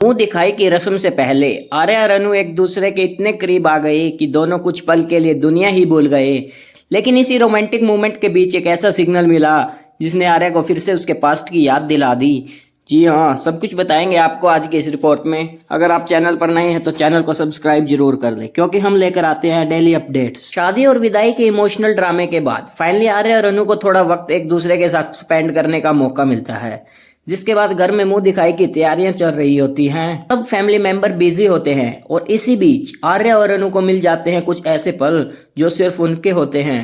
मुंह दिखाई की रस्म से पहले आर्या और अनु एक दूसरे के इतने करीब आ गए कि दोनों कुछ पल के लिए दुनिया ही भूल गए। लेकिन इसी रोमांटिक मोमेंट के बीच एक ऐसा सिग्नल मिला जिसने आर्या को फिर से उसके पास्ट की याद दिला दी। जी हाँ, सब कुछ बताएंगे आपको आज के इस रिपोर्ट में। अगर आप चैनल पर नए हैं तो चैनल को सब्सक्राइब जरूर कर लें, क्योंकि हम लेकर आते हैं डेली अपडेट्स। शादी और विदाई के इमोशनल ड्रामे के बाद फाइनली आर्या और अनु को थोड़ा वक्त एक दूसरे के साथ स्पेंड करने का मौका मिलता है, जिसके बाद घर में मुंह दिखाई की तैयारियां चल रही होती हैं। सब फैमिली मेंबर बिजी होते हैं और इसी बीच आर्या और अनु को मिल जाते हैं कुछ ऐसे पल जो सिर्फ उनके होते हैं।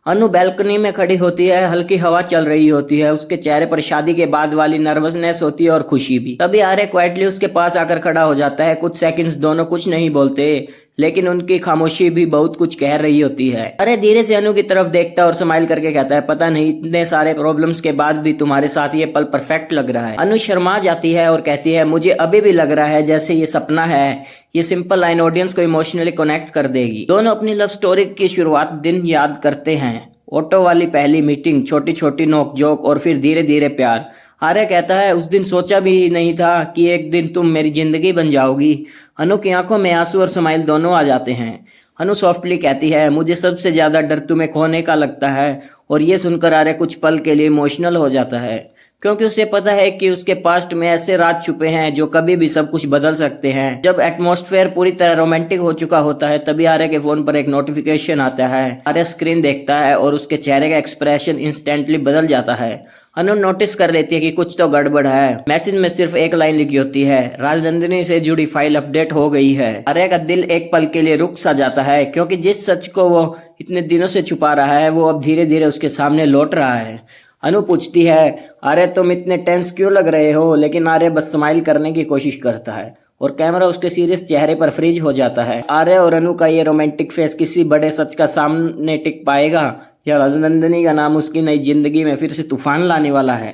अनु बैल्कनी में खड़ी होती है, हल्की हवा चल रही होती है, उसके चेहरे पर शादी के बाद वाली नर्वसनेस होती है और खुशी भी। तभी आर्या क्वाइटली उसके पास आकर खड़ा हो जाता है। कुछ सेकंड्स दोनों कुछ नहीं बोलते, लेकिन उनकी खामोशी भी बहुत कुछ कह रही होती है। अरे धीरे से अनु की तरफ देखता है और स्माइल करके कहता है, पता नहीं इतने सारे प्रॉब्लम्स के बाद भी तुम्हारे साथ ये पल परफेक्ट लग रहा है। अनु शर्मा जाती है और कहती है, मुझे अभी भी लग रहा है जैसे ये सपना है। ये सिंपल लाइन ऑडियंस को इमोशनली कनेक्ट कर देगी। दोनों अपनी लव स्टोरी की शुरुआत दिन याद करते हैं। ऑटो वाली पहली मीटिंग, छोटी छोटी नोक जोक और फिर धीरे धीरे प्यार। आर्य कहता है, उस दिन सोचा भी नहीं था कि एक दिन तुम मेरी जिंदगी बन जाओगी। अनु की आंखों में आंसू और स्माइल दोनों आ जाते हैं। अनु सॉफ्टली कहती है, मुझे सबसे ज्यादा डर तुम्हें खोने का लगता है। और ये सुनकर आर्य कुछ पल के लिए इमोशनल हो जाता है, क्योंकि उसे पता है कि उसके पास्ट में ऐसे राज छुपे हैं जो कभी भी सब कुछ बदल सकते हैं। जब एटमॉस्फेयर पूरी तरह रोमांटिक हो चुका होता है, तभी आर्य के फोन पर एक नोटिफिकेशन आता है। आर्य स्क्रीन देखता है और उसके चेहरे का एक्सप्रेशन इंस्टेंटली बदल जाता है। अनु नोटिस कर लेती है कि कुछ तो गड़बड़ है। मैसेज में सिर्फ एक लाइन लिखी होती है, राजनंदिनी से जुड़ी फाइल अपडेट हो गई है। आर्य का दिल एक पल के लिए रुक सा जाता है, क्योंकि जिस सच को वो इतने दिनों से छुपा रहा है वो अब धीरे धीरे उसके सामने लौट रहा है। अनु पूछती है, अरे तुम इतने टेंस क्यों लग रहे हो? लेकिन आर्य बस स्माइल करने की कोशिश करता है और कैमरा उसके सीरियस चेहरे पर फ्रीज हो जाता है। आर्य और अनु का ये रोमांटिक फेस किसी बड़े सच का सामने टिक पाएगा, या राजनंदिनी का नाम उसकी नई जिंदगी में फिर से तूफान लाने वाला है?